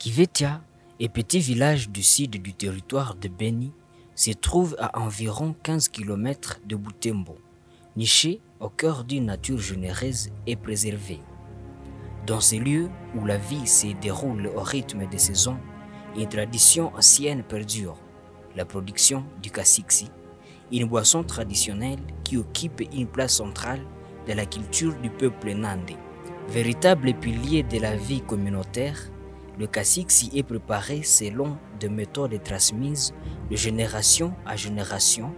Kivetia est petit village du sud du territoire de Beni, se trouve à environ 15 km de Butembo, niché au cœur d'une nature généreuse et préservée. Dans ces lieux où la vie se déroule au rythme des saisons, une tradition ancienne perdure, la production du kasiksi, une boisson traditionnelle qui occupe une place centrale dans la culture du peuple nandé. Véritable pilier de la vie communautaire, le kasiksi est préparé selon des méthodes transmises de génération à génération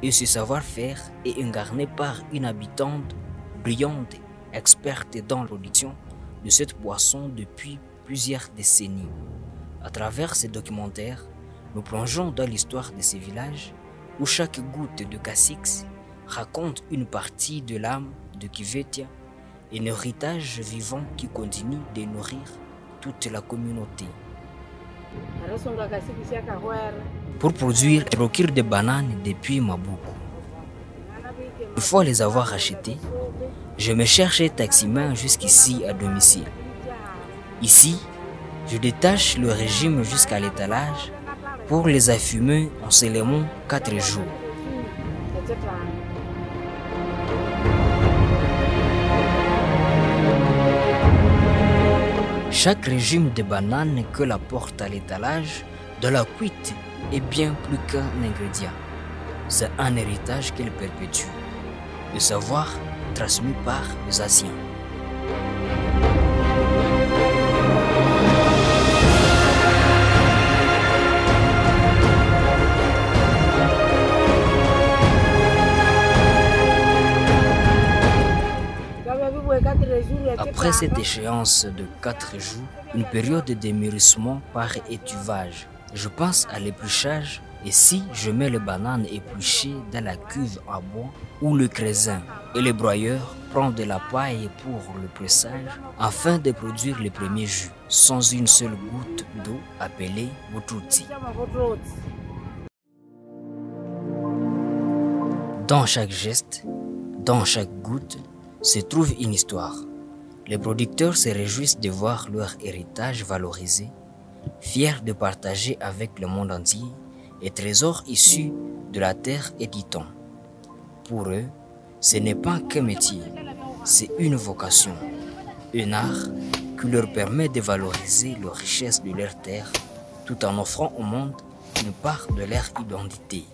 et ce savoir-faire est incarné par une habitante brillante, experte dans la production de cette boisson depuis plusieurs décennies. À travers ces documentaires, nous plongeons dans l'histoire de ces villages où chaque goutte de kasiksi raconte une partie de l'âme de Kivetia, un héritage vivant qui continue de nourrir toute la communauté. Pour produire et procurer des bananes depuis Mabuku, il faut les avoir achetées. Je me cherche un taximan jusqu'ici à domicile. Ici, je détache le régime jusqu'à l'étalage pour les affumer en seulement 4 jours. Chaque régime de bananes que la porte à l'étalage de la cuite est bien plus qu'un ingrédient. C'est un héritage qu'elle perpétue, le savoir transmis par les anciens. Après cette échéance de 4 jours, une période de mûrissement par étuvage, je pense à l'épluchage et si je mets les bananes épluchées dans la cuve à bois ou le craisin et le broyeur prend de la paille pour le pressage afin de produire les premiers jus sans une seule goutte d'eau appelée botrouti. Dans chaque geste, dans chaque goutte, se trouve une histoire. Les producteurs se réjouissent de voir leur héritage valorisé, fiers de partager avec le monde entier les trésors issus de la terre et du temps. Pour eux, ce n'est pas qu'un métier, c'est une vocation, un art qui leur permet de valoriser les richesses de leur terre tout en offrant au monde une part de leur identité.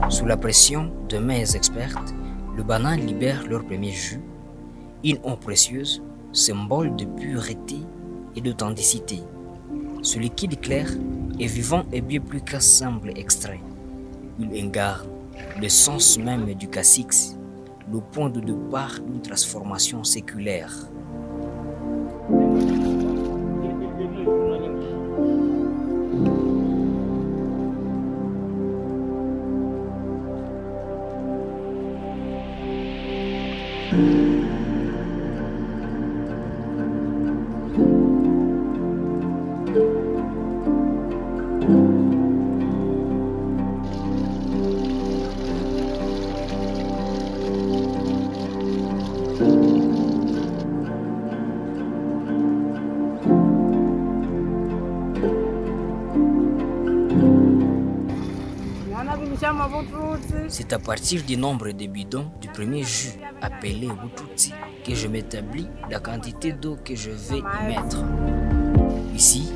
Sous la pression de mains expertes, les bananes libèrent leur premier jus, une eau précieuse, symbole de pureté et d'authenticité. Ce liquide clair et vivant est bien plus qu'un simple extrait. Il incarne le sens même du kasiksi, le point de départ d'une transformation séculaire. C'est à partir du nombre de bidons du premier jus appelé Bututsi que je m'établis la quantité d'eau que je vais y mettre. Ici,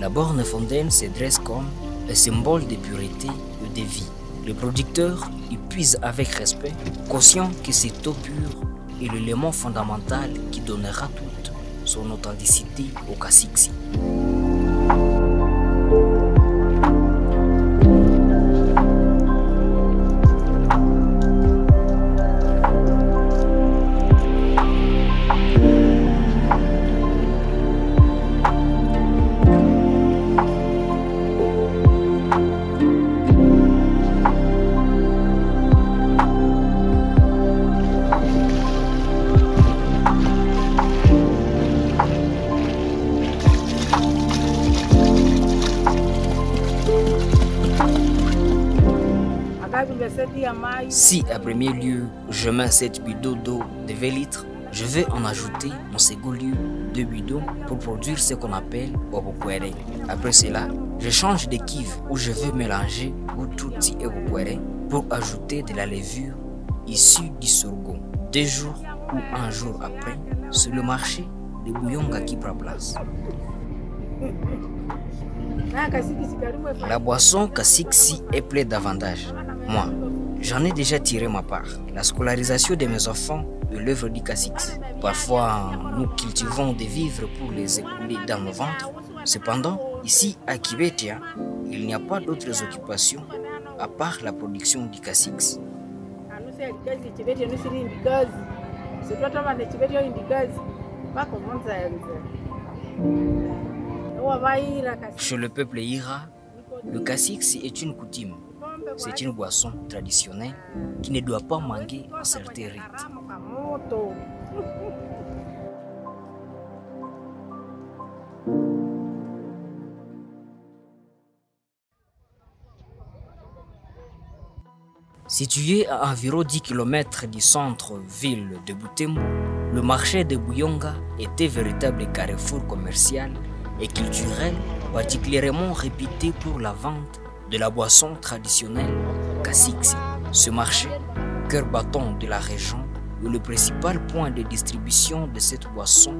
la borne fontaine se dresse comme un symbole de pureté et de vie. Le producteur y puise avec respect, conscient que cette eau pure est l'élément fondamental qui donnera toute son authenticité au Kasiksi. Si à premier lieu je mets 7 bidons d'eau de 20 litres, je vais en ajouter en second lieu 2 bidons pour produire ce qu'on appelle Bobokwere. Après cela, je change de cuve où je vais mélanger Bututsi et Bobokwere pour ajouter de la levure issue du sorgho. 2 jours ou 1 jour après, sur le marché de Buyonga qui prend place. La boisson Kasiksi est pleine d'avantages. Moi, j'en ai déjà tiré ma part. La scolarisation de mes enfants est l'œuvre du Kasiksi. Parfois, nous cultivons des vivres pour les écouler dans nos ventres. Cependant, ici à Kibetia, il n'y a pas d'autres occupations à part la production du Kasiksi. Chez le peuple Ira, le Kasiksi est une coutume. C'est une boisson traditionnelle qui ne doit pas manquer à certains rites. Situé à environ 10 km du centre-ville de Butembo, le marché de Buyonga était un véritable carrefour commercial et culturel particulièrement réputé pour la vente de la boisson traditionnelle Kasiksi. Ce marché, cœur battant de la région, est le principal point de distribution de cette boisson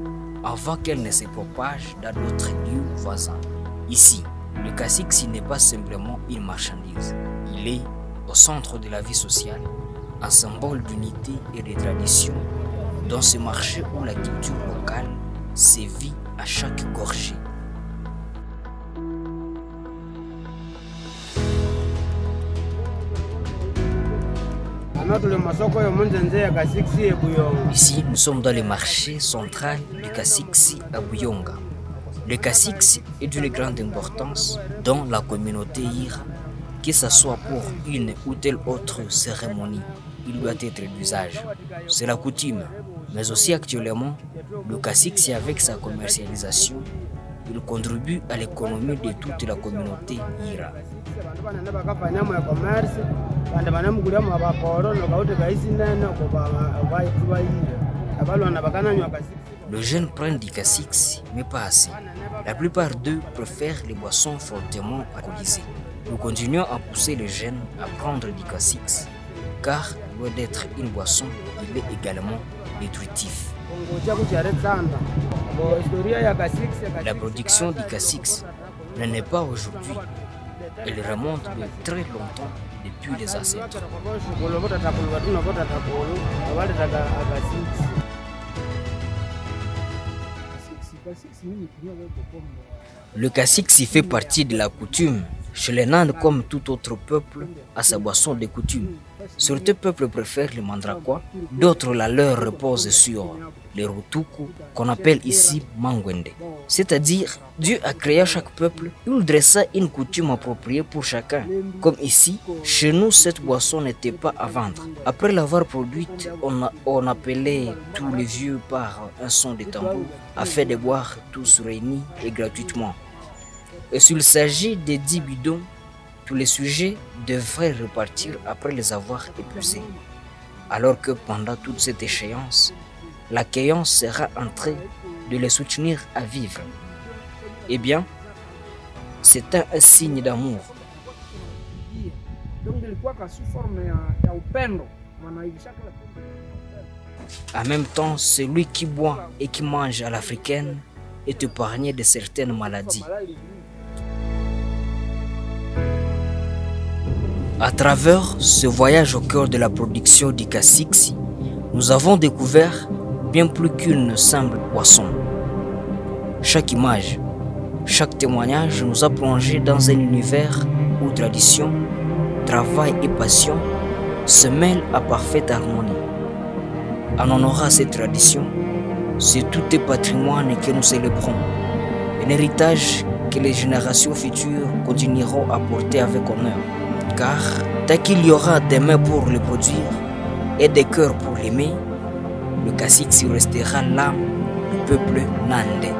avant qu'elle ne se propage dans d'autres lieux voisins. Ici, le Kasiksi n'est pas simplement une marchandise. Il est au centre de la vie sociale, un symbole d'unité et de tradition dans ce marché où la culture locale sévit à chaque gorgée. Ici, nous sommes dans le marché central du Kasiksi à Buyonga. Le Kasiksi est d'une grande importance dans la communauté Ira, que ce soit pour une ou telle autre cérémonie, il doit être d'usage. C'est la coutume, mais aussi actuellement, le Kasiksi avec sa commercialisation, il contribue à l'économie de toute la communauté Ira. Les jeunes prennent du Kasiksi, mais pas assez. La plupart d'eux préfèrent les boissons fortement alcoolisées. Nous continuons à pousser les jeunes à prendre du Kasiksi, car loin d'être une boisson, il est également nutritif. La production du Kasiksi ne naît pas aujourd'hui. Elle remonte de très longtemps depuis les ancêtres. Le Kasiksi fait partie de la coutume. Chez les Nandes, comme tout autre peuple, a sa boisson de coutume. Certains peuples préfèrent le mandrakwa, d'autres la leur reposent sur les rutuku, qu'on appelle ici mangwende. C'est-à-dire, Dieu a créé chaque peuple, il dressa une coutume appropriée pour chacun. Comme ici, chez nous, cette boisson n'était pas à vendre. Après l'avoir produite, on appelait tous les vieux par un son de tambour, afin de boire tous réunis et gratuitement. Et s'il s'agit de 10 bidons, tous les sujets devraient repartir après les avoir épuisés. Alors que pendant toute cette échéance, l'accueillant sera en train de les soutenir à vivre. Eh bien, c'est un signe d'amour. En même temps, celui qui boit et qui mange à l'africaine est épargné de certaines maladies. À travers ce voyage au cœur de la production du Kasiksi, nous avons découvert bien plus qu'une simple boisson. Chaque image, chaque témoignage nous a plongé dans un univers où tradition, travail et passion se mêlent à parfaite harmonie. En honorant cette tradition, c'est tout un patrimoine que nous célébrons, un héritage que les générations futures continueront à porter avec honneur. Car tant qu'il y aura des mains pour le produire et des cœurs pour l'aimer, le Kasiksi restera l'âme du peuple nandais.